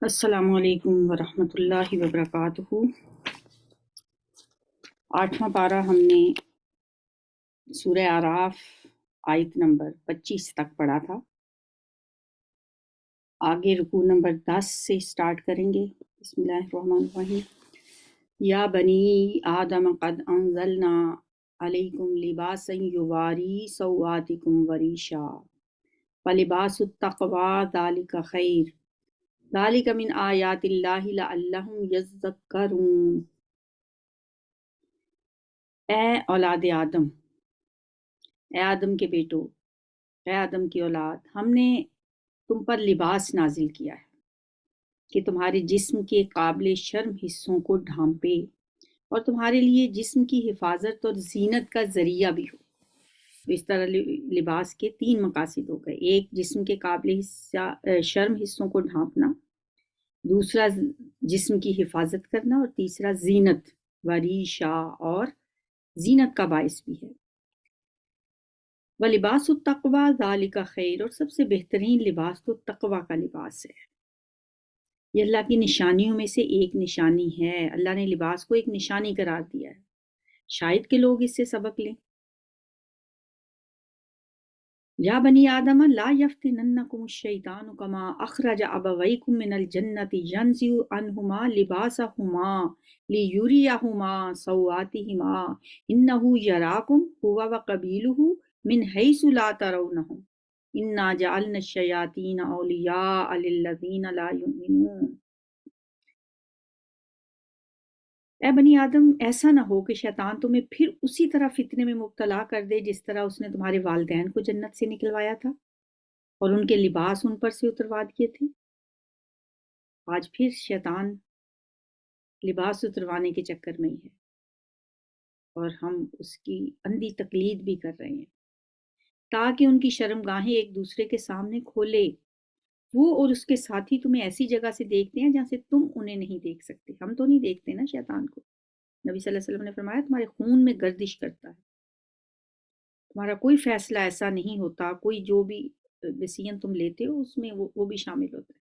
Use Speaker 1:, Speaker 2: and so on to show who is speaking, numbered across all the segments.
Speaker 1: السلام علیکم ورحمۃ اللہ وبرکاتہ۔ 8واں پارہ ہم نے سورہ اعراف آیت نمبر 25 تک پڑھا تھا۔ آگے رکوع نمبر 10 سے سٹارٹ کریں گے۔ بسم اللہ الرحمن الرحیم۔ یا بنی آدم قد انزلنا علیکم لباسا یواری سوآتکم وریشا فلباس التقوی ذالک خیر ذالک من آیات اللہ لعلہم یذکرون۔ اے اولاد آدم، اے آدم کے بیٹو، اے آدم کی اولاد، ہم نے تم پر لباس نازل کیا ہے کہ تمہارے جسم کے قابل شرم حصوں کو ڈھانپے اور تمہارے لیے جسم کی حفاظت اور زینت کا ذریعہ بھی ہو۔ تو اس طرح لباس کے 3 مقاصد ہو گئے۔ ایک، جسم کے قابل شرم حصوں کو ڈھانپنا، دوسرا جسم کی حفاظت کرنا، اور تیسرا زینت وریشا، اور زینت کا باعث بھی ہے۔ وَلِبَاسُ التَّقْوَىٰ ذَلِكَ خَيْرٌ، اور سب سے بہترین لباس تو تقوی کا لباس ہے۔ یہ اللہ کی نشانیوں میں سے ایک نشانی ہے۔ اللہ نے لباس کو ایک نشانی قرار دیا ہے، شاید کہ لوگ اس سے سبق لیں۔ یا بنی آدم لا یفتننکم الشیطان کما اخرج ابویکم من الجنۃ ینزع عنہما لباسہما لیریہما سوآتہما انہ یراکم هو وقبیلہ من حیث لا ترونہم انا جعلنا الشیاطین اولیاء للذین لا یؤمنون۔ اے بنی آدم، ایسا نہ ہو کہ شیطان تمہیں پھر اسی طرح فتنے میں مبتلا کر دے جس طرح اس نے تمہارے والدین کو جنت سے نکلوایا تھا اور ان کے لباس ان پر سے اتروا دیے تھے۔ آج پھر شیطان لباس اتروانے کے چکر میں ہی ہے اور ہم اس کی اندھی تقلید بھی کر رہے ہیں تاکہ ان کی شرمگاہیں ایک دوسرے کے سامنے کھولے۔ وہ اور اس کے ساتھی تمہیں ایسی جگہ سے دیکھتے ہیں جہاں سے تم انہیں نہیں دیکھ سکتے۔ ہم تو نہیں دیکھتے نا شیطان کو۔ نبی صلی اللہ علیہ وسلم نے فرمایا تمہارے خون میں گردش کرتا ہے، تمہارا کوئی فیصلہ ایسا نہیں ہوتا، کوئی جو بھی ڈیسیژن تم لیتے ہو اس میں وہ بھی شامل ہوتا ہے۔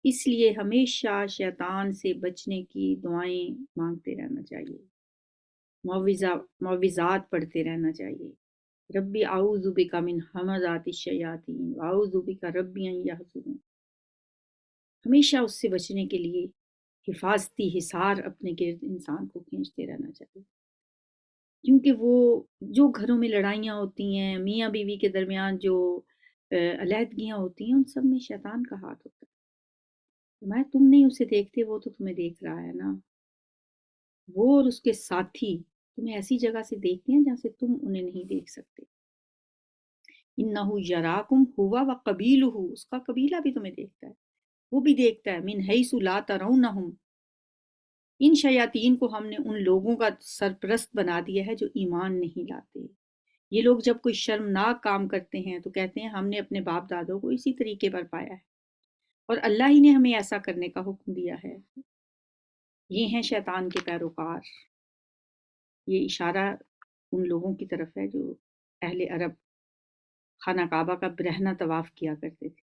Speaker 1: اس لیے ہمیشہ شیطان سے بچنے کی دعائیں مانگتے رہنا چاہیے، معوذات پڑھتے رہنا چاہیے۔ ربی اعوذ بک من ہمزات الشیاطین واعوذ بک ربی ان یحضرون۔ ہمیشہ اس سے بچنے کے لیے حفاظتی حصار اپنے گرد انسان کو کھینچتے رہنا چاہیے، کیونکہ وہ جو گھروں میں لڑائیاں ہوتی ہیں، میاں بیوی کے درمیان جو علیحدگیاں ہوتی ہیں، ان سب میں شیطان کا ہاتھ ہوتا ہے۔ میں تم نہیں اسے دیکھتے، وہ تو تمہیں دیکھ رہا ہے نا۔ وہ اور اس کے ساتھی تمہیں ایسی جگہ سے دیکھتے ہیں جہاں سے تم انہیں نہیں دیکھ سکتے۔ انہ یراکم ہوا وقبیلہ، اس کا قبیلہ بھی تمہیں دیکھتا ہے، وہ بھی دیکھتا ہے۔ من حیث لا ترونہم، ان شیاطین کو ہم نے ان لوگوں کا سرپرست بنا دیا ہے جو ایمان نہیں لاتے۔ یہ لوگ جب کوئی شرمناک کام کرتے ہیں تو کہتے ہیں ہم نے اپنے باپ دادوں کو اسی طریقے پر پایا ہے اور اللہ ہی نے ہمیں ایسا کرنے کا حکم دیا ہے۔ یہ ہیں شیطان کے پیروکار۔ یہ اشارہ ان لوگوں کی طرف ہے جو اہل عرب خانہ کعبہ کا برہنہ طواف کیا کرتے تھے۔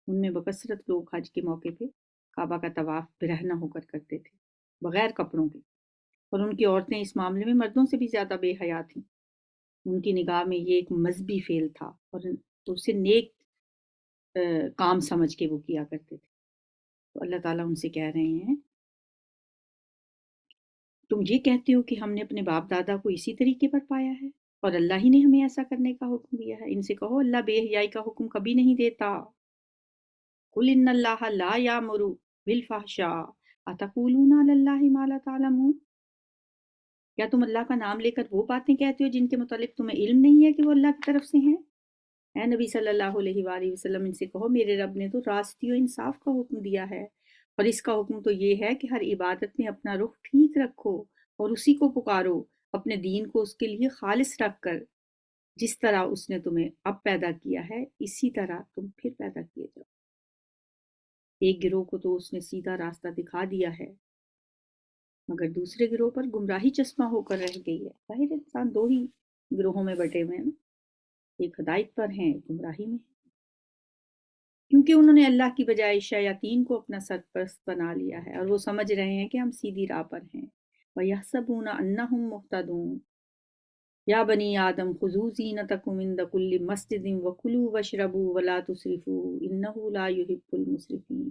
Speaker 1: ان میں بکثرت لوگ حج کے موقع پہ کعبہ کا طواف برہنہ ہو کر کرتے تھے، بغیر کپڑوں کے، اور ان کی عورتیں اس معاملے میں مردوں سے بھی زیادہ بے حیا تھیں۔ ان کی نگاہ میں یہ ایک مذہبی فعل تھا اور اسے نیک کام سمجھ کے وہ کیا کرتے تھے۔ تو اللہ تعالیٰ ان سے کہہ رہے ہیں تم یہ کہتے ہو کہ ہم نے اپنے باپ دادا کو اسی طریقے پر پایا ہے اور اللہ ہی نے ہمیں ایسا کرنے کا حکم دیا ہے۔ ان سے کہو اللہ بے حیائی کا حکم کبھی نہیں دیتا۔ قل ان اللہ لا یامر بالفحشاء اتقولون علی اللہ ما لا تعلمون۔ کیا تم اللہ کا نام لے کر وہ باتیں کہتے ہو جن کے متعلق تمہیں علم نہیں ہے کہ وہ اللہ کی طرف سے ہیں؟ اے نبی صلی اللہ علیہ وآلہ وسلم، ان سے کہو میرے رب نے تو راستی و انصاف کا حکم دیا ہے، اور اس کا حکم تو یہ ہے کہ ہر عبادت میں اپنا رخ ٹھیک رکھو اور اسی کو پکارو، اپنے دین کو اس کے لیے خالص رکھ کر۔ جس طرح اس نے تمہیں اب پیدا کیا ہے اسی طرح تم پھر پیدا کیے جاؤ۔ ایک گروہ کو تو اس نے سیدھا راستہ دکھا دیا ہے مگر دوسرے گروہ پر گمراہی چشمہ ہو کر رہ گئی ہے۔ ظاہر انسان 2 ہی گروہوں میں بٹے ہوئے ہیں، ایک ہدایت پر ہیں، ایک گمراہی میں۔ کیونکہ انہوں نے اللہ کی بجائے شیاطین کو اپنا سرپرست بنا لیا ہے اور وہ سمجھ رہے ہیں کہ ہم سیدھی راہ پر ہیں۔ وَيَحْسَبُونَ أَنَّهُمْ مُهْتَدُونَ یا بنی آدم خذوا زینتکم عند کل مسجد وکلوا واشربوا ولا تسرفوا انہ لا یحب المسرفین۔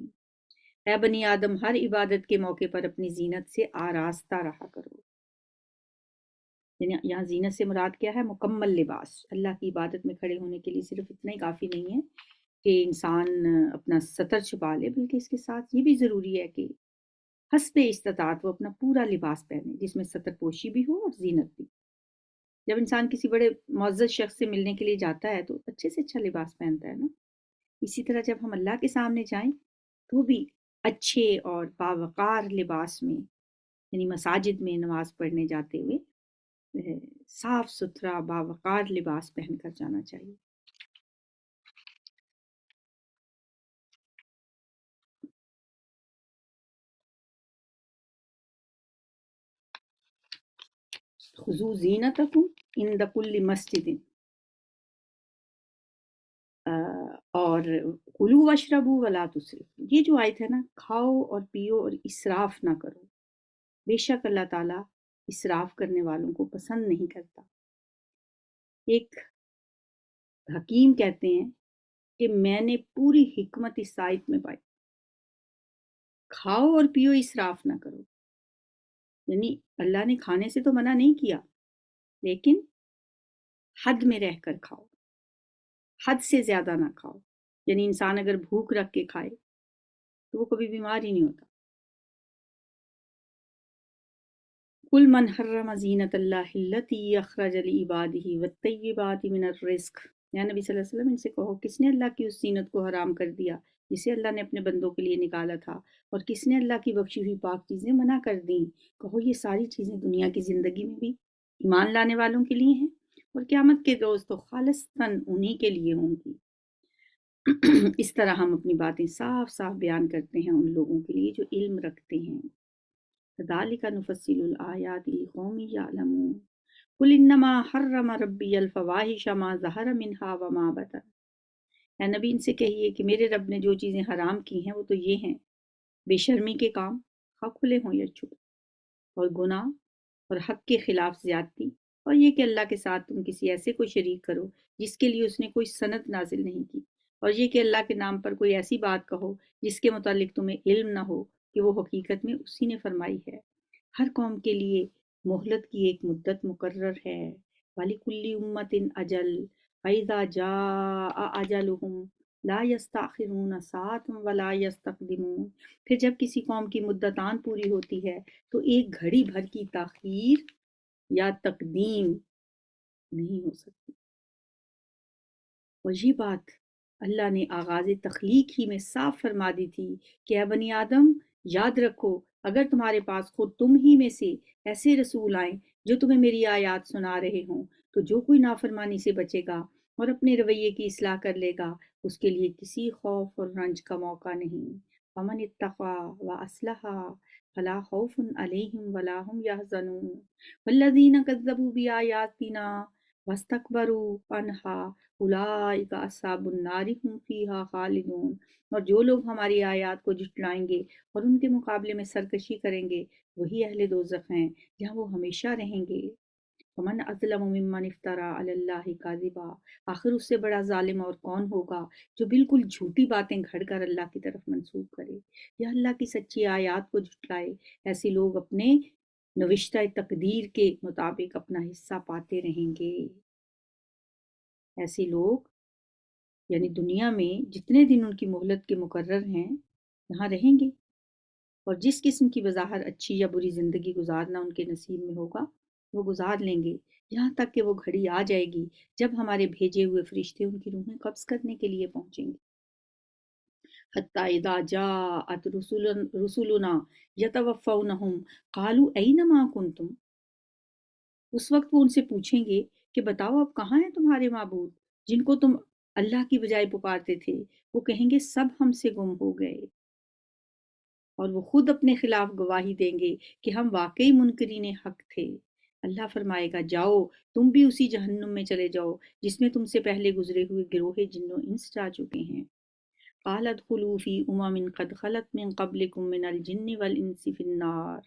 Speaker 1: اے بنی آدم ہر عبادت کے موقع پر اپنی زینت سے آراستہ رہا کرو۔ یعنی یہاں زینت سے مراد کیا ہے؟ مکمل لباس۔ اللہ کی عبادت میں کھڑے ہونے کے لیے صرف اتنا ہی کافی نہیں ہے کہ انسان اپنا ستر چھپا لے، بلکہ اس کے ساتھ یہ بھی ضروری ہے کہ حسب استطاعت وہ اپنا پورا لباس پہنے جس میں ستر پوشی بھی ہو اور زینت بھی۔ جب انسان کسی بڑے معزز شخص سے ملنے کے لیے جاتا ہے تو اچھے سے اچھا لباس پہنتا ہے نا۔ اسی طرح جب ہم اللہ کے سامنے جائیں تو بھی اچھے اور باوقار لباس میں، یعنی مساجد میں نماز پڑھنے جاتے ہوئے صاف ستھرا باوقار لباس پہن کر جانا چاہیے۔ خذوا زینتکم عند کل مسجد، اور کلوا واشربوا ولا تسرفوا، یہ جو آیت ہے نا، کھاؤ اور پیو اور اسراف نہ کرو، بے شک اللہ تعالیٰ اسراف کرنے والوں کو پسند نہیں کرتا۔ ایک حکیم کہتے ہیں کہ میں نے پوری حکمت اس آیت میں پائی، کھاؤ اور پیو اسراف نہ کرو، یعنی اللہ نے کھانے سے تو منع نہیں کیا، لیکن حد میں رہ کر کھاؤ، حد سے زیادہ نہ کھاؤ۔ یعنی انسان اگر بھوک رکھ کے کھائے تو وہ کبھی بیمار ہی نہیں ہوتا۔ قل من حرم زینت اللہ التی اخرج لعبادہ والطیبات من الرزق، یا نبی صلی اللہ علیہ وسلم ان سے کہو کس نے اللہ کی اس زینت کو حرام کر دیا جسے اللہ نے اپنے بندوں کے لیے نکالا تھا، اور کس نے اللہ کی بخشی ہوئی پاک چیزیں منع کر دیں؟ کہو یہ ساری چیزیں دنیا کی زندگی میں بھی ایمان لانے والوں کے لیے ہیں اور قیامت کے روز تو خالصتاً انہی کے لیے ہوں گی۔ اس طرح ہم اپنی باتیں صاف صاف بیان کرتے ہیں ان لوگوں کے لیے جو علم رکھتے ہیں۔ كذلك نفصل الآيات لقوم يعلمون قل انما حرم ربی الفواحش ما ظہر منها وما بطن، اے نبی ان سے کہیے کہ میرے رب نے جو چیزیں حرام کی ہیں وہ تو یہ ہیں، بے شرمی کے کام خواہ کھلے ہوں یا چھپے، اور گناہ اور حق کے خلاف زیادتی، اور یہ کہ اللہ کے ساتھ تم کسی ایسے کو شریک کرو جس کے لیے اس نے کوئی سند نازل نہیں کی، اور یہ کہ اللہ کے نام پر کوئی ایسی بات کہو جس کے متعلق تمہیں علم نہ ہو کہ وہ حقیقت میں اسی نے فرمائی ہے۔ ہر قوم کے لیے مہلت کی ایک مدت مقرر ہے۔ وَلِكُلِّ أُمَّةٍ أَجَلٌ فَإِذَا جَاءَ أَجَلُهُمْ لَا يَسْتَأْخِرُونَ سَاعَةً وَلَا يَسْتَقْدِمُونَ، پھر جب کسی قوم کی مدت آن پوری ہوتی ہے تو ایک گھڑی بھر کی تاخیر یا تقدیم نہیں ہو سکتی۔ اور یہ بات اللہ نے آغاز تخلیق ہی میں صاف فرما دی تھی کہ اے بنی آدم یاد رکھو، اگر تمہارے پاس خود تم ہی میں سے ایسے رسول آئیں جو تمہیں میری آیات سنا رہے ہوں، تو جو کوئی نافرمانی سے بچے گا اور اپنے رویے کی اصلاح کر لے گا اس کے لیے کسی خوف اور رنج کا موقع نہیں۔ فمن اتقى واصلح فلا خوف علیہم ولا هم يحزنون والذین كذبوا بآیاتنا واستكبروا عنها اولئک اصحاب النار هم فیہا خالدون، اور جو لوگ ہماری آیات کو جھٹلائیں گے اور ان کے مقابلے میں سرکشی کریں گے وہی اہل دوزخ ہیں جہاں وہ ہمیشہ رہیں گے۔ ومن اظلم ممن افترى علی اللہ کاذبا، آخر اس سے بڑا ظالم اور کون ہوگا جو بالکل جھوٹی باتیں گھڑ کر اللہ کی طرف منسوب کرے یا اللہ کی سچی آیات کو جھٹلائے۔ ایسے لوگ اپنے نوشتہ تقدیر کے مطابق اپنا حصہ پاتے رہیں گے۔ ایسے لوگ یعنی دنیا میں جتنے دن ان کی مہلت کے مقرر ہیں یہاں رہیں گے، اور جس قسم کی بظاہر اچھی یا بری زندگی گزارنا ان کے نصیب میں ہوگا وہ گزار لیں گے، یہاں تک کہ وہ گھڑی آ جائے گی جب ہمارے بھیجے ہوئے فرشتے ان کی روحیں قبض کرنے کے لیے پہنچیں گے۔ حتی اذا جاءت رسولنا یتوفونہم قالوا این ما کنتم، اس وقت وہ ان سے پوچھیں گے کہ بتاؤ اب کہاں ہیں تمہارے معبود جن کو تم اللہ کی بجائے پکارتے تھے؟ وہ کہیں گے سب ہم سے گم ہو گئے، اور وہ خود اپنے خلاف گواہی دیں گے کہ ہم واقعی منکرین حق تھے۔ اللہ فرمائے گا جاؤ تم بھی اسی جہنم میں چلے جاؤ جس میں تم سے پہلے گزرے ہوئے گروہ جن و انس جا چکے ہیں۔ قال ادخلوا فی امم قد خلت من قبلکم من الجن والانس فی النار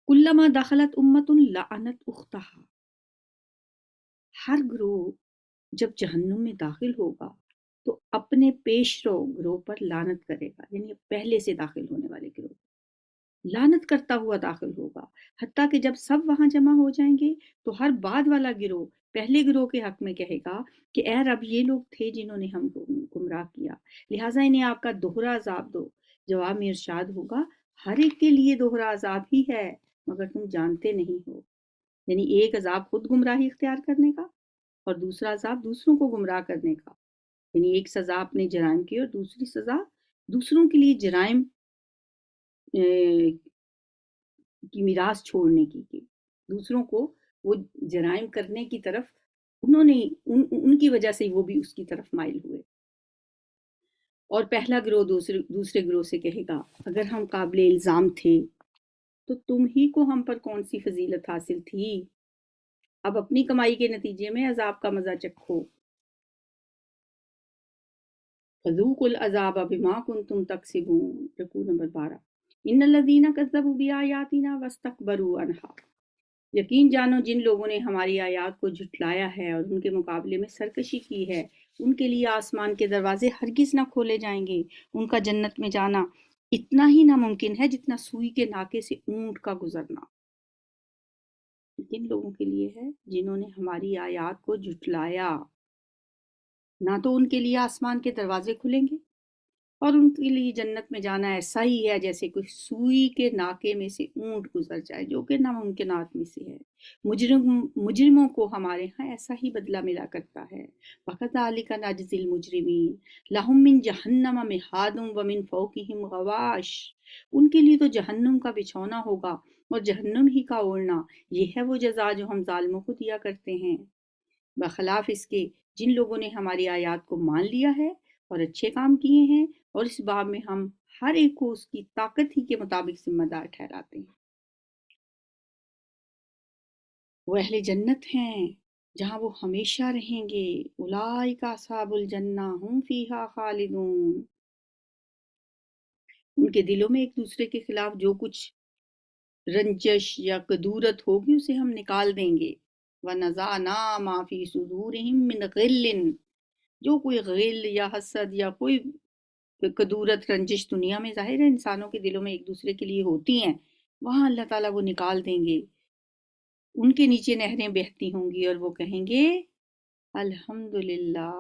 Speaker 1: کلما دخلت امت لعنت اختہا. ہر گروہ جب جہنم میں داخل ہوگا تو اپنے پیش رو گروہ پر لعنت کرے گا، یعنی پہلے سے داخل ہونے والے گروہ لعنت کرتا ہوا داخل ہوگا، حتیٰ کہ جب سب وہاں جمع ہو جائیں گے تو ہر بعد والا گروہ پہلے گروہ کے حق میں کہے گا کہ اے رب یہ لوگ تھے جنہوں نے ہم کو گمراہ کیا، لہٰذا انہیں آپ کا دوہرا عذاب دو. جواب میں ارشاد ہوگا ہر ایک کے لیے دوہرا عذاب ہی ہے مگر تم جانتے نہیں ہو. یعنی ایک عذاب خود گمراہی اختیار کرنے کا اور دوسرا عذاب دوسروں کو گمراہ کرنے کا. یعنی ایک سزا اپنے جرائم کی اور دوسری سزا دوسروں کے لیے جرائم کی میراث چھوڑنے کی دوسروں کو وہ جرائم کرنے کی طرف انہوں نے ان کی وجہ سے وہ بھی اس کی طرف مائل ہوئے. اور پہلا گروہ دوسرے گروہ سے کہے گا اگر ہم قابل الزام تھے تو تم ہی کو ہم پر کون سی فضیلت حاصل تھی، اب اپنی کمائی کے نتیجے میں عذاب کا مزہ چکھو. فذوقوا العذاب بما کنتم تکسبون، رکوع نمبر 12. ان الذین کذبوا بآیاتنا واستکبروا عنہا، یقین جانو جن لوگوں نے ہماری آیات کو جھٹلایا ہے اور ان کے مقابلے میں سرکشی کی ہے ان کے لیے آسمان کے دروازے ہرگز نہ کھولے جائیں گے، ان کا جنت میں جانا اتنا ہی ناممکن ہے جتنا سوئی کے ناکے سے اونٹ کا گزرنا. کن لوگوں کے لیے ہے؟ جنہوں نے ہماری آیات کو جھٹلایا، نہ تو ان کے لیے آسمان کے دروازے کھلیں گے اور ان کے لیے جنت میں جانا ایسا ہی ہے جیسے کوئی سوئی کے ناکے میں سے اونٹ گزر جائے، جو کہ ناممکنات میں سے ہے. مجرموں کو ہمارے ہاں ایسا ہی بدلہ ملا کرتا ہے. وَكَذَلِكَ نَجْزِي الْمُجْرِمِينَ لَهُم مِّن جَهَنَّمَ مِهَادٌ وَمِن فَوْقِهِمْ غَوَاشٍ، ان کے لیے تو جہنم کا بچھونا ہوگا اور جہنم ہی کا اوڑھنا، یہ ہے وہ جزا جو ہم ظالموں کو دیا کرتے ہیں. بخلاف اس کے جن لوگوں نے ہماری آیات کو مان لیا ہے اور اچھے کام کیے ہیں اور اس باب میں ہم ہر ایک کو اس کی طاقت ہی کے مطابق ذمہ دار ٹھہراتے ہیں. وہ اہل جنت ہیں جہاں وہ ہمیشہ رہیں گے. اولئک اصحاب الجنہ ہم فیہا خالدون. ان کے دلوں میں ایک دوسرے کے خلاف جو کچھ رنجش یا کدورت ہوگی اسے ہم نکال دیں گے. وَنَزَعْنَا مَا فِي صُدُورِهِم مِّنْ غِلٍّ، جو کوئی غل یا حسد یا کوئی کدورت رنجش دنیا میں ظاہر ہے انسانوں کے دلوں میں ایک دوسرے کے لیے ہوتی ہیں، وہاں اللہ تعالیٰ وہ نکال دیں گے. ان کے نیچے نہریں بہتی ہوں گی اور وہ کہیں گے الحمدللہ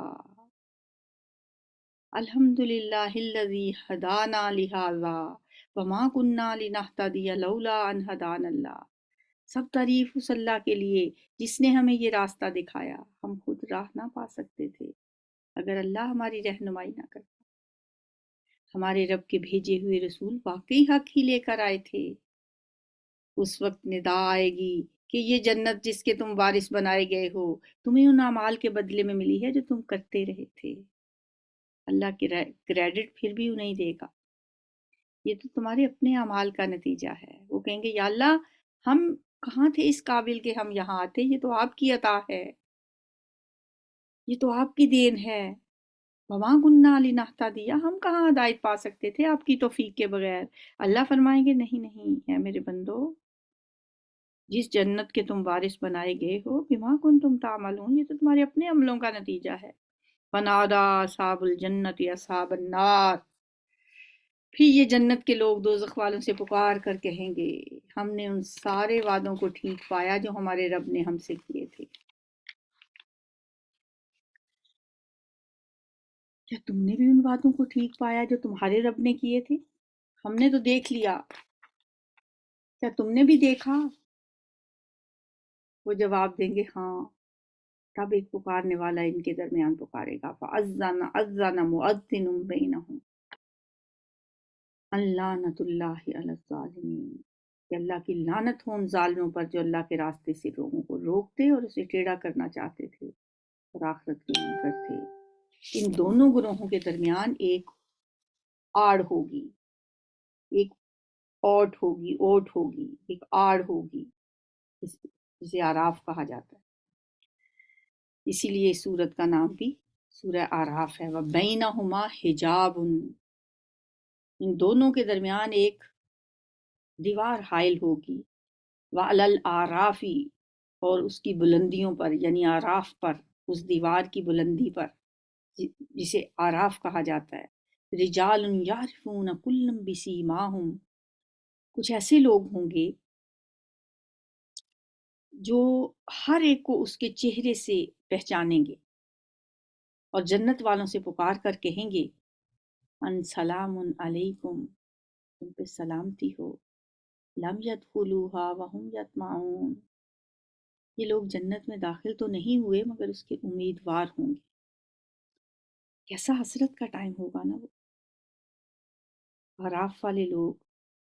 Speaker 1: الحمدللہ الذی ہدانا لہذا وما کننا لنہتدی لولا ان ہدانا اللہ. سب تعریف اس اللہ کے لیے جس نے ہمیں یہ راستہ دکھایا، ہم خود راہ نہ پا سکتے تھے اگر اللہ ہماری رہنمائی نہ کرتا. ہمارے رب کے بھیجے ہوئے رسول واقعی حق ہی لے کر آئے تھے. اس وقت ندا آئے گی کہ یہ جنت جس کے تم وارث بنائے گئے ہو تمہیں ان اعمال کے بدلے میں ملی ہے جو تم کرتے رہے تھے. اللہ کے کریڈٹ پھر بھی انہیں دے گا، یہ تو تمہارے اپنے اعمال کا نتیجہ ہے. وہ کہیں گے یا اللہ ہم کہاں تھے اس قابل کہ ہم یہاں آتے، یہ تو آپ کی عطا ہے، یہ تو آپ کی دین ہے. وما کننا لنہتدی، ہم کہاں ہدایت پا سکتے تھے آپ کی توفیق کے بغیر. اللہ فرمائیں گے نہیں نہیں اے میرے بندو، جس جنت کے تم وارث بنائے گئے ہو بما کنتم تعملون، یہ تو تمہارے اپنے عملوں کا نتیجہ ہے. فنادا اصحاب الجنت اصحاب النار، پھر یہ جنت کے لوگ دوزخ والوں سے پکار کر کہیں گے ہم نے ان سارے وعدوں کو ٹھیک پایا جو ہمارے رب نے ہم سے کیے تھے. کیا تم نے بھی ان وعدوں کو ٹھیک پایا جو تمہارے رب نے کیے تھے؟ ہم نے تو دیکھ لیا، کیا تم نے بھی دیکھا؟ وہ جواب دیں گے ہاں. تب ایک پکارنے والا ان کے درمیان پکارے گا فَأَذَّنَ أَذَّنَ مُؤَذِّنٌ بَيْنَهُمْ أَن لَّعْنَةُ اللَّهِ عَلَى الظَّالِمِينَ، کہ اللہ کی لعنت ہو ان ظالموں پر جو اللہ کے راستے سے لوگوں کو روکتے اور اسے ٹیڑھا کرنا چاہتے تھے اور آخرت کے منکر تھے. ان دونوں گروہوں کے درمیان ایک آڑ ہوگی، ایک اوٹ ہوگی، ایک آڑ ہوگی جسے آراف کہا جاتا ہے. اسی لیے اس سورت کا نام بھی سورہ آراف ہے، وَبَيْنَهُمَا حِجَابٌ، ان دونوں کے درمیان ایک دیوار حائل ہوگی، وَعَلَى الْأَعْرَافِ، اور اس کی بلندیوں پر، یعنی آراف پر، اس دیوار کی بلندی پر جسے آراف کہا جاتا ہے، رجال یعرفون کلا بسیماہم، کچھ ایسے لوگ ہوں گے جو ہر ایک کو اس کے چہرے سے پہچانیں گے، اور جنت والوں سے پکار کر کہیں گے ان سلام علیکم، تم پہ سلامتی ہو، لم يدخلوها وهم یطمعون، یہ لوگ جنت میں داخل تو نہیں ہوئے مگر اس کے امیدوار ہوں گے۔ کیسا حسرت کا ٹائم ہوگا نا وہ آراف والے لوگ،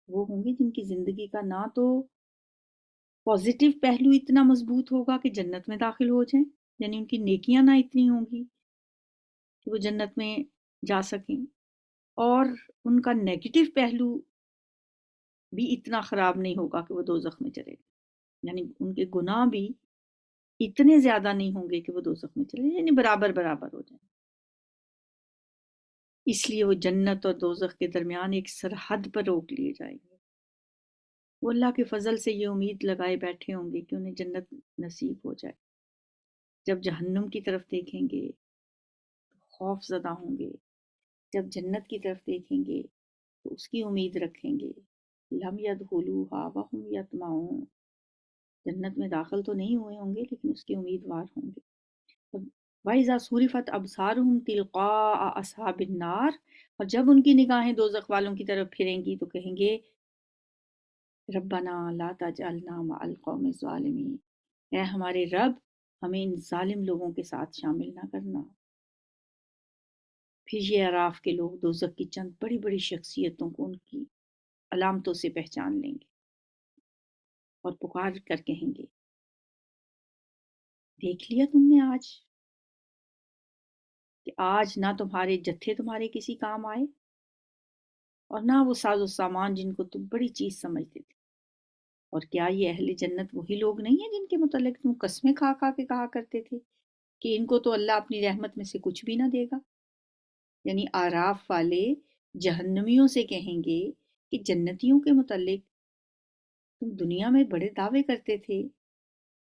Speaker 1: وہ ہوں گے جن کی زندگی کا نہ تو پازیٹیو پہلو اتنا مضبوط ہوگا کہ جنت میں داخل ہو جائیں، یعنی ان کی نیکیاں نہ اتنی ہوں گی کہ وہ جنت میں جا سکیں، اور ان کا نیگیٹو پہلو بھی اتنا خراب نہیں ہوگا کہ وہ دوزخ میں چلے جائیں، یعنی ان کے گناہ بھی اتنے زیادہ نہیں ہوں گے کہ وہ دوزخ میں چلے جائیں، یعنی برابر برابر ہو جائیں۔ اس لیے وہ جنت اور دوزخ کے درمیان ایک سرحد پر روک لیے جائیں گے۔ وہ اللہ کے فضل سے یہ امید لگائے بیٹھے ہوں گے کہ انہیں جنت نصیب ہو جائے۔ جب جہنم کی طرف دیکھیں گے تو خوف زدہ ہوں گے، جب جنت کی طرف دیکھیں گے تو اس کی امید رکھیں گے۔ لم يدخلوها وهم یطمعون، جنت میں داخل تو نہیں ہوئے ہوں گے لیکن اس کے امیدوار ہوں گے۔ وَإِذَا صُرِفَتْ أَبْصَارُهُمْ تِلْقَاءَ أَصْحَابِ النَّارِ، اور جب ان کی نگاہیں دوزخ والوں کی طرف پھریں گی تو کہیں گے ربنا لا تجعلنا مع القوم الظالمین، اے ہمارے رب ہمیں ان ظالم لوگوں کے ساتھ شامل نہ کرنا۔ پھر یہ اعراف کے لوگ دوزخ کی چند بڑی بڑی شخصیتوں کو ان کی علامتوں سے پہچان لیں گے اور پکار کر کہیں گے دیکھ لیا تم نے آج کہ آج نہ تمہارے جتھے تمہارے کسی کام آئے اور نہ وہ ساز و سامان جن کو تم بڑی چیز سمجھتے تھے۔ اور کیا یہ اہل جنت وہی لوگ نہیں ہیں جن کے متعلق تم قسمیں کھا کھا کے کہا کرتے تھے کہ ان کو تو اللہ اپنی رحمت میں سے کچھ بھی نہ دے گا؟ یعنی آراف والے جہنمیوں سے کہیں گے کہ جنتیوں کے متعلق تم دنیا میں بڑے دعوے کرتے تھے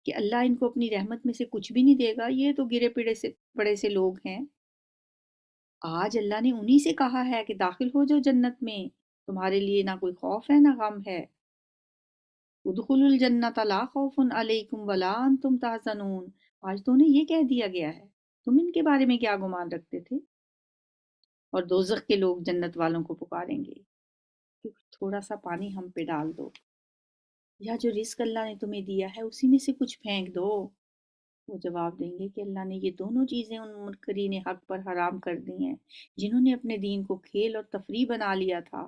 Speaker 1: کہ اللہ ان کو اپنی رحمت میں سے کچھ بھی نہیں دے گا، یہ تو گرے پڑے سے لوگ ہیں۔ آج اللہ نے انہی سے کہا ہے کہ داخل ہو جاؤ جنت میں، تمہارے لیے نہ کوئی خوف ہے نہ غم ہے۔ ادخلوا الجنت لا خوف علیکم ولا انتم تحزنون، آج تو انہیں یہ کہہ دیا گیا ہے، تم ان کے بارے میں کیا گمان رکھتے تھے؟ اور دوزخ کے لوگ جنت والوں کو پکاریں گے کہ تھوڑا سا پانی ہم پہ ڈال دو، یا جو رزق اللہ نے تمہیں دیا ہے اسی میں سے کچھ پھینک دو۔ وہ جواب دیں گے کہ اللہ نے یہ دونوں چیزیں ان منکرین حق پر حرام کر دی ہیں جنہوں نے اپنے دین کو کھیل اور تفریح بنا لیا تھا۔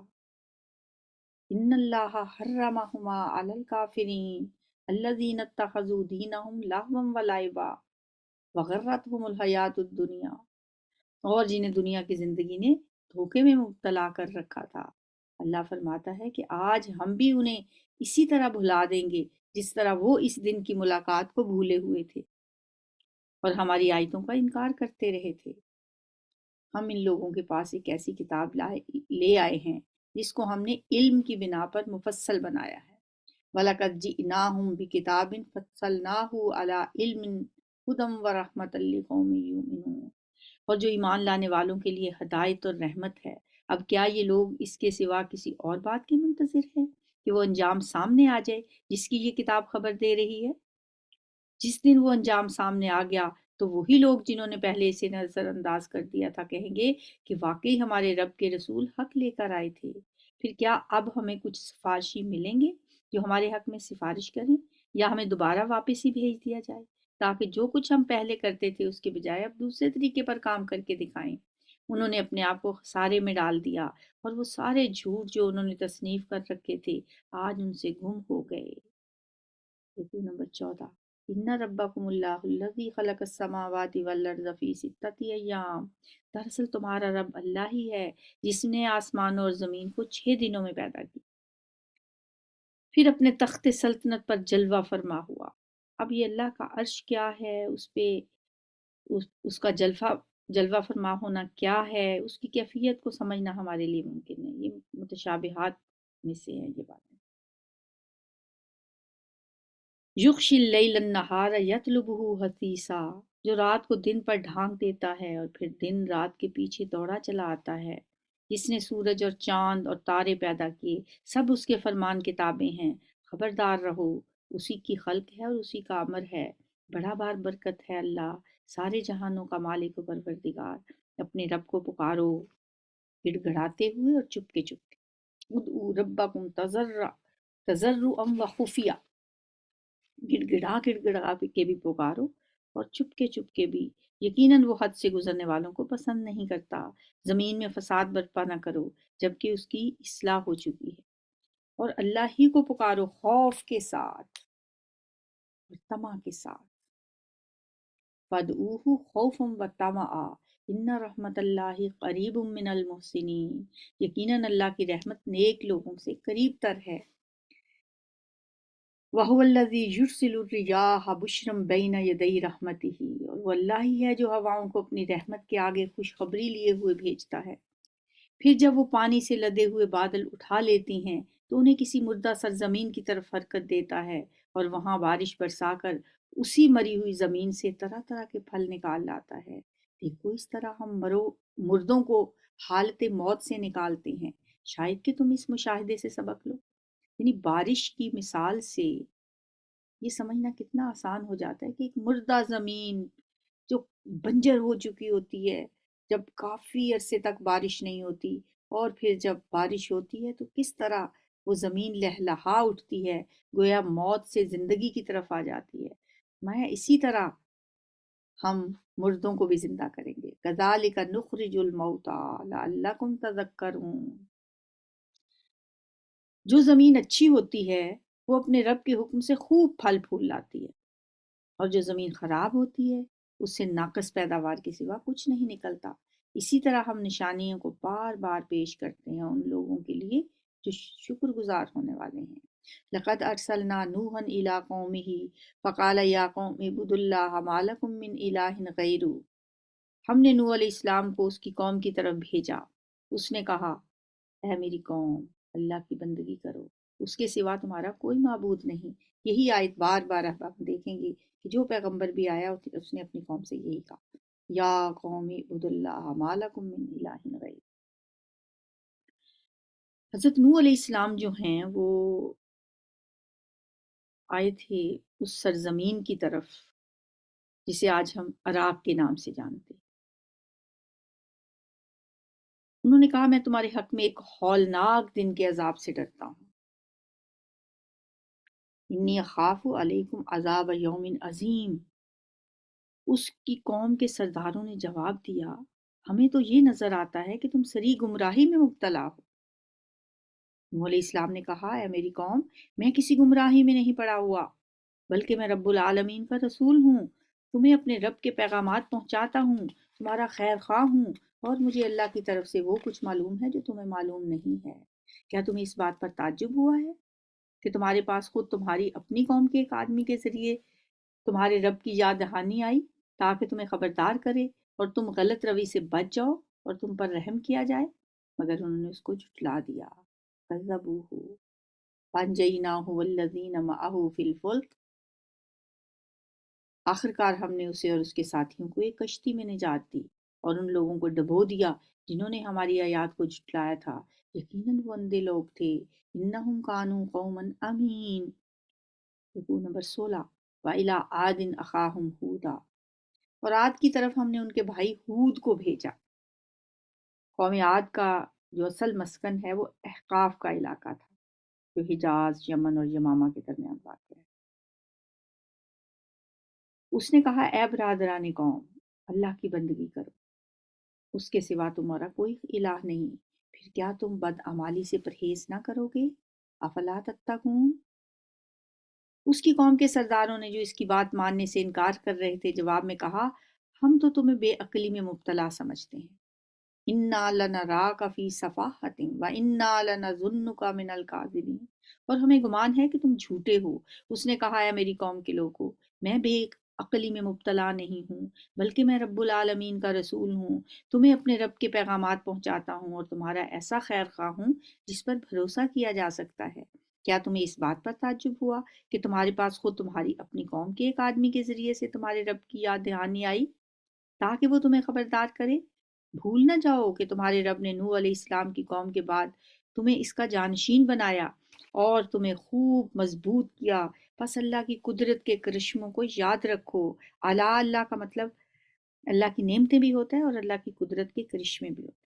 Speaker 1: ان اللہ حرمہما علی الکافرین الذین اتخذوا دینہم لہوا ولعبا وغرتہم الحیاۃ الدنیا، اور جنہیں دنیا کی زندگی نے دھوکے میں مبتلا کر رکھا تھا۔ اللہ فرماتا ہے کہ آج ہم بھی انہیں اسی طرح بھلا دیں گے جس طرح وہ اس دن کی ملاقات کو بھولے ہوئے تھے اور ہماری آیتوں کا انکار کرتے رہے تھے۔ ہم ان لوگوں کے پاس ایک ایسی کتاب لے آئے ہیں جس کو ہم نے علم کی بنا پر مفصل بنایا ہے۔ وَلَقَدْ جِئْنَاهُمْ بِكِتَابٍ فَصَّلْنَاهُ عَلَىٰ عِلْمٍ هُدًى وَرَحْمَةً لِقَوْمٍ يُؤْمِنُونَ، اور جو ایمان لانے والوں کے لیے ہدایت اور رحمت ہے۔ اب کیا یہ لوگ اس کے سوا کسی اور بات کے منتظر ہیں کہ وہ انجام سامنے آ جائے جس کی یہ کتاب خبر دے رہی ہے؟ جس دن وہ انجام سامنے آ گیا تو وہی لوگ جنہوں نے پہلے اسے نظر انداز کر دیا تھا کہیں گے کہ واقعی ہمارے رب کے رسول حق لے کر آئے تھے۔ پھر کیا اب ہمیں کچھ سفارشی ملیں گے جو ہمارے حق میں سفارش کریں، یا ہمیں دوبارہ واپس ہی بھیج دیا جائے تاکہ جو کچھ ہم پہلے کرتے تھے اس کے بجائے اب دوسرے طریقے پر کام کر کے دکھائیں؟ انہوں نے اپنے آپ کو خسارے میں ڈال دیا اور وہ سارے جھوٹ جو انہوں نے تصنیف کر رکھے تھے آج ان سے گم ہو گئے۔ رکوع نمبر 14۔ ان ربکم اللہ الذی خلق السماوات والارض فی ستۃ ایام، دراصل تمہارا رب اللہ ہی ہے جس نے آسمان اور زمین کو 6 دنوں میں پیدا کی، پھر اپنے تخت سلطنت پر جلوہ فرما ہوا۔ اب یہ اللہ کا عرش کیا ہے، اس پہ اس کا جلوہ فرما ہونا کیا ہے، اس کی کیفیت کو سمجھنا ہمارے لیے ممکن نہیں، یہ متشابہات میں سے ہے یہ باتیں۔ یغشی اللیل النہار یطلبہ حثیثا، جو رات کو دن پر ڈھانک دیتا ہے اور پھر دن رات کے پیچھے دوڑا چلا آتا ہے، جس نے سورج اور چاند اور تارے پیدا کیے، سب اس کے فرمان کتابیں ہیں، خبردار رہو، اسی کی خلق ہے اور اسی کا امر ہے، بڑا بار برکت ہے اللہ، سارے جہانوں کا مالک و پروردگار، اپنے رب کو پکارو گڑ گڑاتے ہوئے اور چپکے چپکے، ادعوا ربکم تضرعا و خفیہ، گڑ گڑا کے بھی پکارو اور چپ کے بھی، یقیناً وہ حد سے گزرنے والوں کو پسند نہیں کرتا، زمین میں فساد برپا نہ کرو جبکہ اس کی اصلاح ہو چکی ہے، اور اللہ ہی کو پکارو خوف کے ساتھ اور طمع کے ساتھ، فادعوہ خوفا و طمعا ان رحمت اللہ قریب من المحسنین، یقیناً اللہ کی رحمت نیک لوگوں سے قریب تر ہے، وَهُوَ الَّذِي يُرْسِلُ الرِّيَاحَ بُشْرًا بَيْنَ يَدَيْ رَحْمَتِهِ، اور وہ اللہ ہی ہے جو ہواؤں کو اپنی رحمت کے آگے خوشخبری لیے ہوئے بھیجتا ہے، پھر جب وہ پانی سے لدے ہوئے بادل اٹھا لیتی ہیں تو انہیں کسی مردہ سرزمین کی طرف حرکت دیتا ہے اور وہاں بارش برسا کر اسی مری ہوئی زمین سے طرح طرح کے پھل نکال لاتا ہے، دیکھو اس طرح ہم مردوں کو حالت موت سے نکالتے ہیں، شاید کہ تم اس مشاہدے سے سبق لو، یعنی بارش کی مثال سے یہ سمجھنا کتنا آسان ہو جاتا ہے کہ ایک مردہ زمین جو بنجر ہو چکی ہوتی ہے، جب کافی عرصے تک بارش نہیں ہوتی اور پھر جب بارش ہوتی ہے تو کس طرح وہ زمین لہلہا اٹھتی ہے، گویا موت سے زندگی کی طرف آ جاتی ہے، میں اسی طرح ہم مردوں کو بھی زندہ کریں گے، کذالک نخرج الموتى لعلکم تذکرون، جو زمین اچھی ہوتی ہے وہ اپنے رب کے حکم سے خوب پھل پھول لاتی ہے، اور جو زمین خراب ہوتی ہے اس سے ناقص پیداوار کے سوا کچھ نہیں نکلتا، اسی طرح ہم نشانیوں کو بار بار پیش کرتے ہیں ان لوگوں کے لیے جو شکر گزار ہونے والے ہیں، لقد ارسلنا نوحا الی قومه فقال یا قوم اعبدوا اللہ ما لکم من الہ غیرہ، ہم نے نوح علیہ السلام کو اس کی قوم کی طرف بھیجا، اس نے کہا اے میری قوم اللہ کی بندگی کرو، اس کے سوا تمہارا کوئی معبود نہیں، یہی آیت بار بار اب ہم دیکھیں گے کہ جو پیغمبر بھی آیا اس نے اپنی قوم سے یہی کہا، یا قوم اعبدوا اللہ ما لکم من الہ غیر۔ حضرت نوح علیہ السلام جو ہیں وہ آئے تھے اس سرزمین کی طرف جسے آج ہم عراق کے نام سے جانتے ہیں، انہوں نے کہا میں تمہارے حق میں ایک ہولناک دن کے عذاب سے ڈرتا ہوں، انی اخاف علیکم عذاب یوم عظیم، اس کی قوم کے سرداروں نے جواب دیا ہمیں تو یہ نظر آتا ہے کہ تم سری گمراہی میں مبتلا ہو، نوح علیہ السلام نے کہا اے میری قوم میں کسی گمراہی میں نہیں پڑا ہوا بلکہ میں رب العالمین کا رسول ہوں، تمہیں اپنے رب کے پیغامات پہنچاتا ہوں، تمہارا خیر خواہ ہوں، اور مجھے اللہ کی طرف سے وہ کچھ معلوم ہے جو تمہیں معلوم نہیں ہے، کیا تمہیں اس بات پر تعجب ہوا ہے کہ تمہارے پاس خود تمہاری اپنی قوم کے ایک آدمی کے ذریعے تمہارے رب کی یاد دہانی آئی تاکہ تمہیں خبردار کرے اور تم غلط روی سے بچ جاؤ اور تم پر رحم کیا جائے، مگر انہوں نے اس کو جھٹلا دیا، کذبوہ فانجیناہ والذین معہ فی الفلک، آخر کار ہم نے اسے اور اس کے ساتھیوں کو ایک کشتی میں نجات دی اور ان لوگوں کو ڈبو دیا جنہوں نے ہماری آیات کو جھٹلایا تھا، یقیناً وہ اندھے لوگ تھے، انہم کانوا قوما امین، رکوع نمبر 16، وَإِلَىٰ عَادٍ أَخَاهُمْ هُودًا، اور عاد کی طرف ہم نے ان کے بھائی ہود کو بھیجا، قوم عاد کا جو اصل مسکن ہے وہ احقاف کا علاقہ تھا جو حجاز، یمن اور یمامہ کے درمیان واقع ہے، اس نے کہا اے برادران قوم اللہ کی بندگی کرو، اس کے سوا تمہارا کوئی الہ نہیں، پھر کیا تم بدعمالی سے پرہیز نہ کرو گے، افلا تتقون، اس کی قوم کے سرداروں نے جو اس کی بات ماننے سے انکار کر رہے تھے جواب میں کہا ہم تو تمہیں بے عقلی میں مبتلا سمجھتے ہیں، انا لنراک فی صفاحۃ وانا لنظنک من الکاذبین، اور ہمیں گمان ہے کہ تم جھوٹے ہو، اس نے کہا ہے میری قوم کے لوگوں میں بے عقلی میں مبتلا نہیں ہوں، بلکہ میں رب العالمین کا رسول ہوں، تمہیں اپنے رب کے پیغامات پہنچاتا ہوں اور تمہارا ایسا خیر خواہ ہوں جس پر بھروسہ کیا جا سکتا ہے۔ کیا تمہیں اس بات پر تعجب ہوا کہ تمہارے پاس خود تمہاری اپنی قوم کے ایک آدمی کے ذریعے سے تمہارے رب کی یاد دہانی آئی تاکہ وہ تمہیں خبردار کرے؟ بھول نہ جاؤ کہ تمہارے رب نے نوح علیہ السلام کی قوم کے بعد تمہیں اس کا جانشین بنایا اور تمہیں خوب مضبوط کیا۔ پس اللہ کی قدرت کے کرشموں کو یاد رکھو۔ اعلیٰ اللہ کا مطلب اللہ کی نعمتیں بھی ہوتا ہے اور اللہ کی قدرت کے کرشمے بھی ہوتے ہیں۔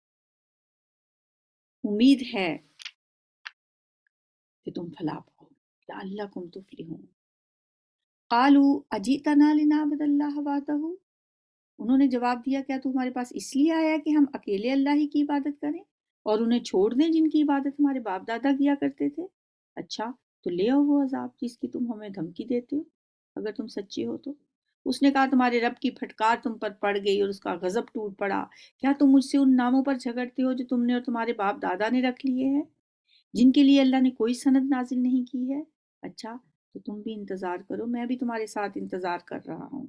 Speaker 1: امید ہے کہ تم فلاح پاؤ، لعلکم تفلحون۔ قالوا اجئتنا لنعبد اللہ وحدہ، انہوں نے جواب دیا کیا تو ہمارے پاس اس لیے آیا کہ ہم اکیلے اللہ ہی کی عبادت کریں اور انہیں چھوڑ دیں جن کی عبادت ہمارے باپ دادا کیا کرتے تھے؟ اچھا تو لے آؤ وہ عذاب جس کی تم ہمیں دھمکی دیتے ہو، اگر تم سچے ہو تو۔ اس نے کہا تمہارے رب کی پھٹکار تم پر پڑ گئی اور اس کا غضب ٹوٹ پڑا، کیا تم مجھ سے ان ناموں پر جھگڑتے ہو جو تم نے اور تمہارے باپ دادا نے رکھ لیے ہیں، جن کے لیے اللہ نے کوئی سند نازل نہیں کی ہے؟ اچھا تو تم بھی انتظار کرو، میں بھی تمہارے ساتھ انتظار کر رہا ہوں۔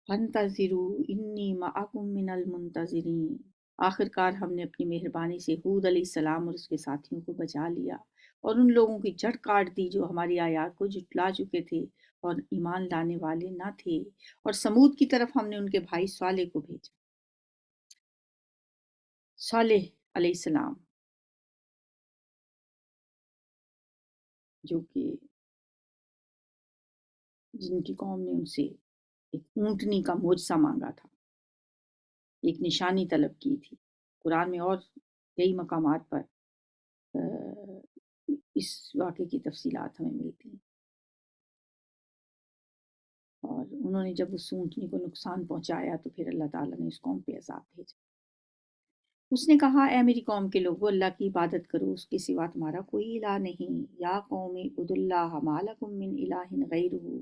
Speaker 1: فَانتَظِرُوا إِنِّی مَعَکُم مِّنَ الْمُنتَظِرِینَ۔ آخر کار ہم نے اپنی مہربانی سے ہود علیہ السلام اور اس کے ساتھیوں کو بچا لیا اور ان لوگوں کی جڑ کاٹ دی جو ہماری آیات کو جھٹلا چکے تھے اور ایمان لانے والے نہ تھے، اور سمود کی طرف ہم نے ان کے بھائی صالح کو بھیجا۔ صالح علیہ السلام جو کہ جن کی قوم نے ان سے ایک اونٹنی کا معجزہ مانگا تھا، ایک نشانی طلب کی تھی۔ قرآن میں اور کئی مقامات پر اس واقعے کی تفصیلات ہمیں ملتی ہیں۔ اور انہوں نے جب اس اونٹنی کو نقصان پہنچایا تو پھر اللہ تعالیٰ نے اس قوم پہ عذاب بھیجا۔ اس نے کہا اے میری قوم کے لوگو، اللہ کی عبادت کرو، اس کے سوا تمہارا کوئی الہ نہیں۔ یا قوم اعبدوا اللہ ما لکم من الہ غیرہ،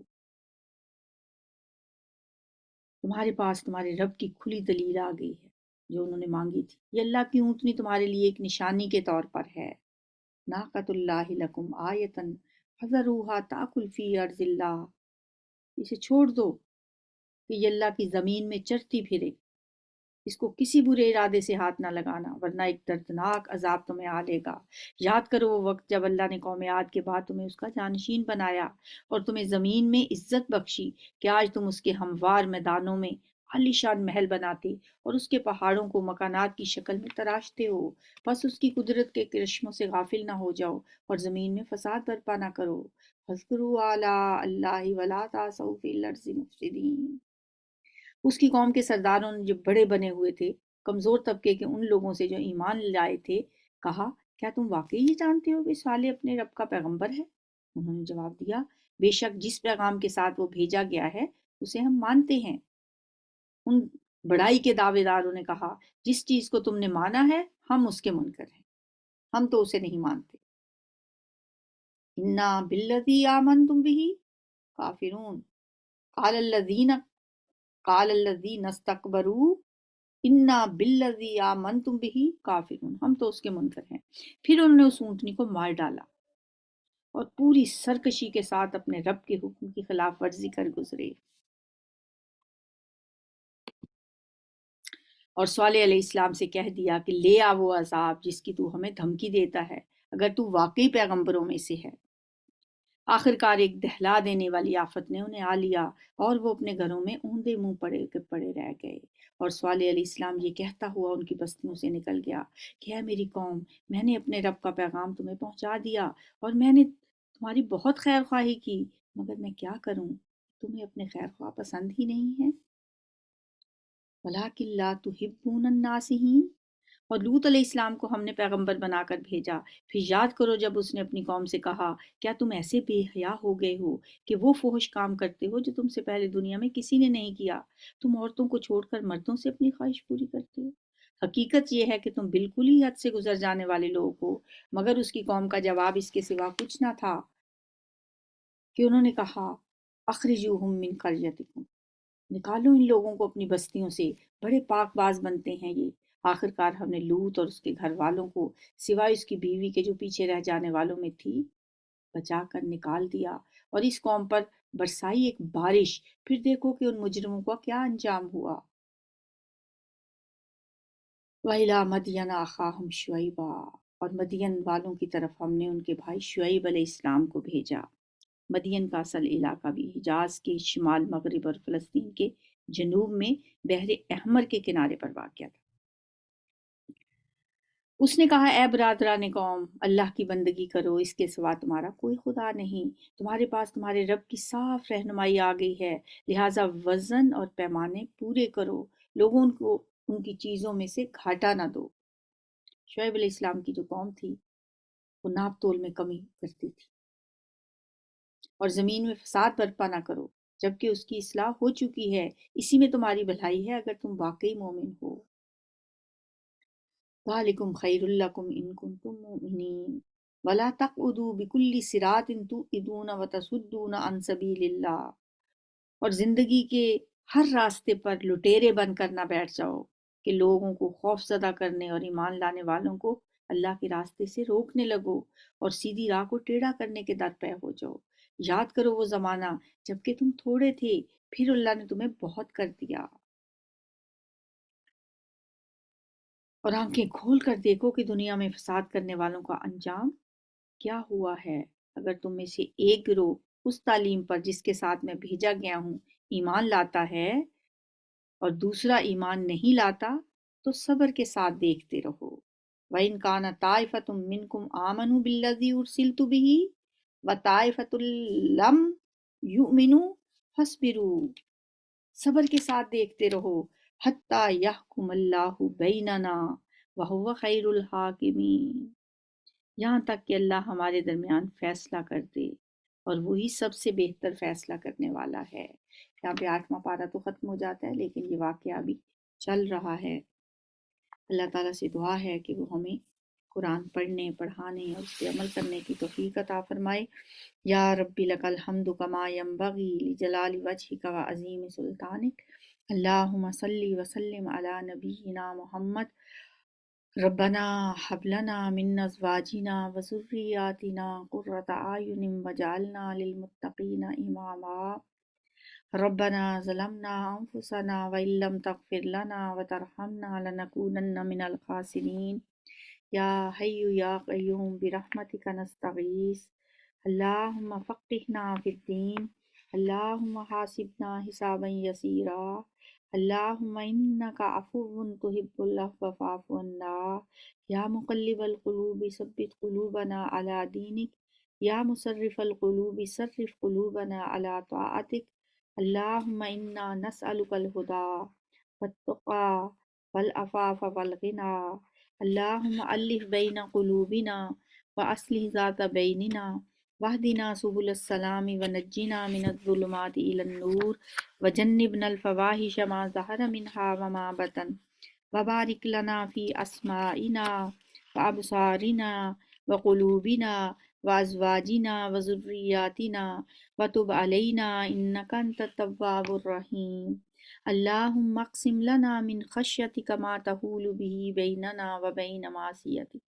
Speaker 1: تمہارے پاس تمہارے رب کی کھلی دلیل آ گئی ہے جو انہوں نے مانگی تھی۔ یہ اللہ کی اونٹنی تمہارے لیے ایک نشانی کے طور پر ہے۔ ناقۃ اللہ لکم آیتن فذروها تاکل فی ارض اللہ، اسے چھوڑ دو کہ یہ اللہ کی زمین میں چرتی پھرے، اس کو کسی برے ارادے سے ہاتھ نہ لگانا ورنہ ایک دردناک عذاب تمہیں آ لے گا۔ یاد کرو وہ وقت جب اللہ نے قوم عاد کے بعد تمہیں اس کا جانشین بنایا اور تمہیں زمین میں عزت بخشی کہ آج تم اس کے ہموار میدانوں میں عالی شان محل بناتے اور اس کے پہاڑوں کو مکانات کی شکل میں تراشتے ہو۔ بس اس کی قدرت کے کرشموں سے غافل نہ ہو جاؤ اور زمین میں فساد برپا نہ کرو۔ فاذکروا آلاء اللہ ولا تعثوا فی الارض مفسدین۔ اس کی قوم کے سرداروں نے جو بڑے بنے ہوئے تھے کمزور طبقے کے ان لوگوں سے جو ایمان لائے تھے کہا کیا تم واقعی یہ جانتے ہو کہ صالح اپنے رب کا پیغمبر ہے؟ انہوں نے جواب دیا بے شک جس پیغام کے ساتھ وہ بھیجا گیا ہے اسے ہم مانتے ہیں۔ ان بڑائی کے دعوے داروں نے کہا جس چیز کو تم نے مانا ہے ہم اس کے منکر ہیں، ہم تو اسے نہیں مانتے۔ انا بالذی آمنتم بہ کافرون، قال الذین استکبروا انا بالذی آمنتم بہ کافرون، ہم تو اس کے منکر ہیں۔ پھر انہوں نے اس اونٹنی کو مار ڈالا اور پوری سرکشی کے ساتھ اپنے رب کے حکم کی خلاف ورزی کر گزرے۔ اور صالح علیہ السلام سے کہہ دیا کہ لے آ وہ عذاب جس کی تو ہمیں دھمکی دیتا ہے اگر تو واقعی پیغمبروں میں سے ہے۔ آخر کار ایک دہلا دینے والی آفت نے انہیں آ لیا اور وہ اپنے گھروں میں اوندے منہ پڑے رہ گئے، اور صالح علیہ السلام یہ کہتا ہوا ان کی بستیوں سے نکل گیا کہ اے میری قوم، میں نے اپنے رب کا پیغام تمہیں پہنچا دیا اور میں نے تمہاری بہت خیر خواہی کی، مگر میں کیا کروں، تمہیں اپنے خیر خواہ پسند ہی نہیں ہے۔ وَلَٰكِن لَا تُحِبُّونَ النَّاصِحِينَ، اور لوط علیہ السلام کو ہم نے پیغمبر بنا کر بھیجا۔ پھر یاد کرو جب اس نے اپنی قوم سے کہا کیا تم ایسے بے حیا ہو گئے ہو کہ وہ فحش کام کرتے ہو جو تم سے پہلے دنیا میں کسی نے نہیں کیا، تم عورتوں کو چھوڑ کر مردوں سے اپنی خواہش پوری کرتے ہو۔ حقیقت یہ ہے کہ تم بالکل ہی حد سے گزر جانے والے لوگ ہو۔ مگر اس کی قوم کا جواب اس کے سوا کچھ نہ تھا کہ انہوں نے کہا اخرجوہم من قریتکم، نکالو ان لوگوں کو اپنی بستیوں سے، بڑے پاک باز بنتے ہیں یہ۔ آخر کار ہم نے لوط اور اس کے گھر والوں کو سوائے اس کی بیوی کے جو پیچھے رہ جانے والوں میں تھی بچا کر نکال دیا، اور اس قوم پر برسائی ایک بارش، پھر دیکھو کہ ان مجرموں کا کیا انجام ہوا۔ وَإِلَىٰ مَدْيَنَ أَخَاهُمْ شُعَيْبًا، اور مدین والوں کی طرف ہم نے ان کے بھائی شعیب علیہ السلام کو بھیجا۔ مدین کا اصل علاقہ بھی حجاز کے شمال مغرب اور فلسطین کے جنوب میں بحر احمر کے کنارے پر واقع تھا۔ اس نے کہا، اے برادران قوم، اللہ کی بندگی کرو، اس کے سوا تمہارا کوئی خدا نہیں، تمہارے پاس تمہارے رب کی صاف رہنمائی آ گئی ہے، لہٰذا وزن اور پیمانے پورے کرو، لوگوں کو ان کی چیزوں میں سے گھاٹا نہ دو۔ شعیب علیہ السلام کی جو قوم تھی وہ ناپ تول میں کمی کرتی تھی، اور زمین میں فساد برپا نہ کرو جبکہ اس کی اصلاح ہو چکی ہے، اسی میں تمہاری بھلائی ہے اگر تم واقعی مومن ہو۔ ذالکم خیر لکم ان کنتم مؤمنین ولا تقعدوا بکل صراط توعدون وتصدون عن سبیل اللہ، اور زندگی کے ہر راستے پر لٹیرے بن کر نہ بیٹھ جاؤ کہ لوگوں کو خوف زدہ کرنے اور ایمان لانے والوں کو اللہ کے راستے سے روکنے لگو اور سیدھی راہ کو ٹیڑھا کرنے کے در پہ ہو جاؤ۔ یاد کرو وہ زمانہ جب کہ تم تھوڑے تھے، پھر اللہ نے تمہیں بہت کر دیا۔ اور آنکھیں کھول کر دیکھو کہ دنیا میں فساد کرنے والوں کا انجام کیا ہوا ہے۔ اگر تم میں سے ایک گروہ اس تعلیم پر جس کے ساتھ میں بھیجا گیا ہوں ایمان لاتا ہے اور دوسرا ایمان نہیں لاتا تو صبر کے ساتھ دیکھتے رہو۔ وَإِنْ كَانَ طَائِفَةٌ مِّنْكُمْ آمَنُوا بِالَّذِي أُرْسِلْتُ بِهِ وَطَائِفَةٌ لَّمْ يُؤْمِنُوا فَاصْبِرُوا، صبر کے ساتھ دیکھتے رہو حتیٰ یحکم اللہ بیننا وہو خیر الحاکمین، یہاں تک کہ اللہ ہمارے درمیان فیصلہ کر دے اور وہی سب سے بہتر فیصلہ کرنے والا ہے۔ یہاں پہ 8واں پارہ تو ختم ہو جاتا ہے، لیکن یہ واقعہ ابھی چل رہا ہے۔ اللہ تعالیٰ سے دعا ہے کہ وہ ہمیں قرآن پڑھنے، پڑھانے اور اس پہ عمل کرنے کی توفیق عطا فرمائے۔ یا ربی لک الحمد کما ینبغی لجلال وجہک وعظیم سلطانک، اللہم صلی وسلم علی نبینا محمد۔ ربنا ہب لنا من ازواجنا وذریاتنا قرۃ اعین وجعلنا للمتقین اماما۔ ربنا ظلمنا انفسنا وان لم تغفر لنا وترحمنا لنکونن من الخاسرین۔ یا حی یا قیوم برحمتک نستغیث، اللہم فقہنا فی الدین، اللہم حاسبنا حسابا یسیرا، اللہم انک عفو تحب العفو فاعف عنا۔ یا مقلب القلوب ثبت قلوبنا علی دینک، یا مصرف القلوب صرف قلوبنا علی طاعتک، اللہم انا نسألک الہدی والتقی والعفاف والغنی، اللہم الف بین قلوبنا واصلح ذات بیننا واہدنا سبل السلام ونجنا من الظلمات الی النور وجنبنا الفواحش ما ظہر منها وما بطن، وبارک لنا فی اسمائنا وابصارنا وقلوبنا وازواجنا وذریاتنا وتب علینا انک انت التواب الرحیم۔ اللہم اقسم لنا من خشیتک ما تحول به بیننا وبین معصیتک،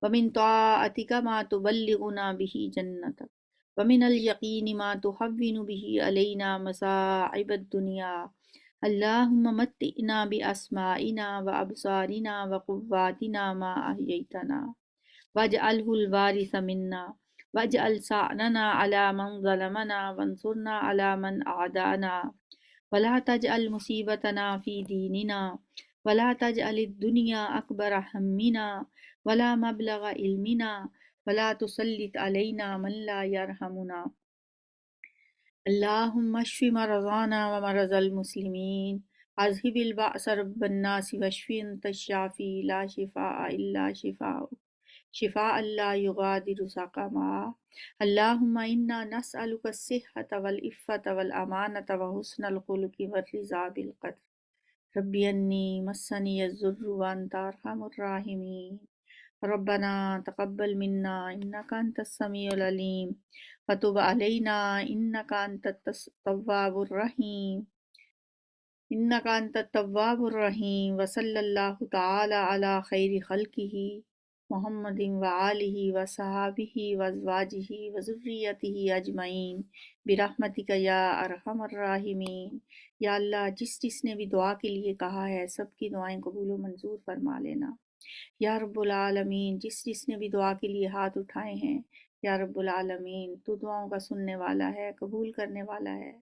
Speaker 1: ومن طاعتک ما تبلغنا به جنتک، ومن الیقین ما تهون به علینا مصائب الدنیا، اللہم متعنا باسمائنا وابصارنا وقواتنا ما احییتنا واجعلہ الوارث منا واجعل ثأرنا علی من ظلمنا وانصرنا علی من عادانا، ولا تجعل مصیبتنا فی دیننا ولا تجعل الدنیا اکبر ہمنا ولا مبلغ علمنا ولا تسلط علینا من لا یرحمنا، اللہم اشف مرضانا ومرضى المسلمین، اذهب البأس رب الناس واشف انت الشافی لا شفاء الا شفاؤک شفاء لا یغادر سقما، اللہم انا نسألک الصحة والعفة والامانة وحسن الخلق والرضا بالقدر، ربی انی مسنی الضر وانت ارحم الراحمین، ربنا تقبل منا انک انت السمیع العلیم وتب علینا انک انت التواب الرحیم، انک انت التواب الرحیم، وصلی اللہ تعالی علی خیر خلقہ محمد و آلہ و صحابہ و ازواجہ و ذریتہ اجمعین برحمتک یا ارحم الراحمین۔ یا اللہ، جس جس نے بھی دعا کے لیے کہا ہے سب کی دعائیں قبول و منظور فرما لینا۔ یا رب العالمین، جس جس نے بھی دعا کے لیے ہاتھ اٹھائے ہیں، یا رب العالمین تو دعاؤں کا سننے والا ہے، قبول کرنے والا ہے۔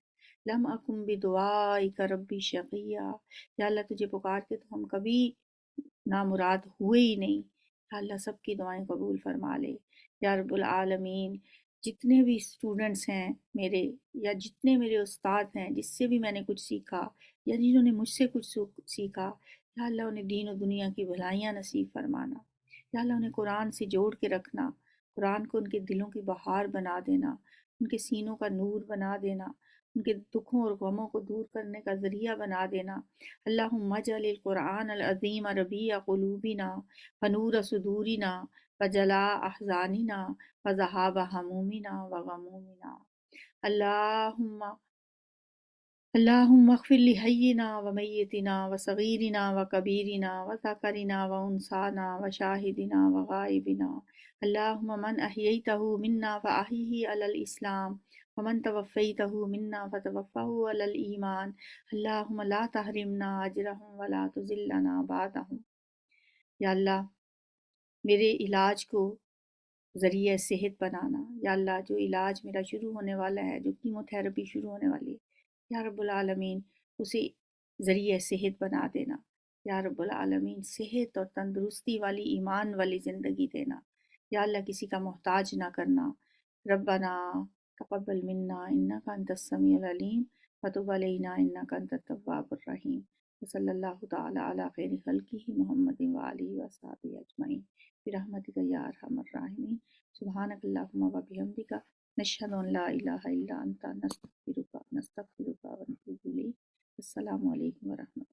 Speaker 1: لم اکم بدعائک ربی شقیہ، یا اللہ تجھے پکار کے تو ہم کبھی نامراد ہوئے ہی نہیں۔ یا اللہ سب کی دعائیں قبول فرما لے۔ یا رب العالمین، جتنے بھی اسٹوڈنٹس ہیں میرے، یا جتنے میرے استاد ہیں جس سے بھی میں نے کچھ سیکھا، یا جنہوں نے مجھ سے کچھ سیکھا، یا اللہ انہیں دین و دنیا کی بھلائیاں نصیب فرمانا۔ یا اللہ انہیں قرآن سے جوڑ کے رکھنا، قرآن کو ان کے دلوں کی بہار بنا دینا، ان کے سینوں کا نور بنا دینا، ان کے دکھوں اور غموں کو دور کرنے کا ذریعہ بنا دینا۔ اللہم اجعل القرآن العظیم ربیع قلوبنا ونور صدورنا وجلاء احزاننا وذہاب ہمومنا وغمومنا۔ اللہم اغفر لحینا ومیتنا وصغیرنا وکبیرنا وذکرنا وانثانا وشاہدنا وغائبنا۔ اللہم من احییتہ منا فاحیہ علی الاسلام ومن توفیتہ منا فتوفہ علی الایمان۔ اللہم لا تحرمنا اجرہم ولا تذلنا بعدہم۔ یا اللہ میرے علاج کو ذریعہ صحت بنانا۔ یا اللہ جو علاج میرا شروع ہونے والا ہے، جو کیمو تھراپی شروع ہونے والی ہے، یا رب العالمین اسے ذریعہ صحت بنا دینا۔ یا رب العالمین صحت اور تندرستی والی، ایمان والی زندگی دینا۔ یا اللہ کسی کا محتاج نہ کرنا۔ ربنا تقبل منا انک انت السمیع العلیم وتب علینا انک انت التواب الرحیم۔ وصلی اللہ تعالی علی خیر خلقہ محمد وآلہ وصحبہ اجمعین برحمتک یا ارحم الراحمین۔ سبحانک اللہم و بحمدک نشہد ان لا الہ الا انت نستغفرک ونتوب الیک۔ السلام علیکم ورحمۃ اللہ۔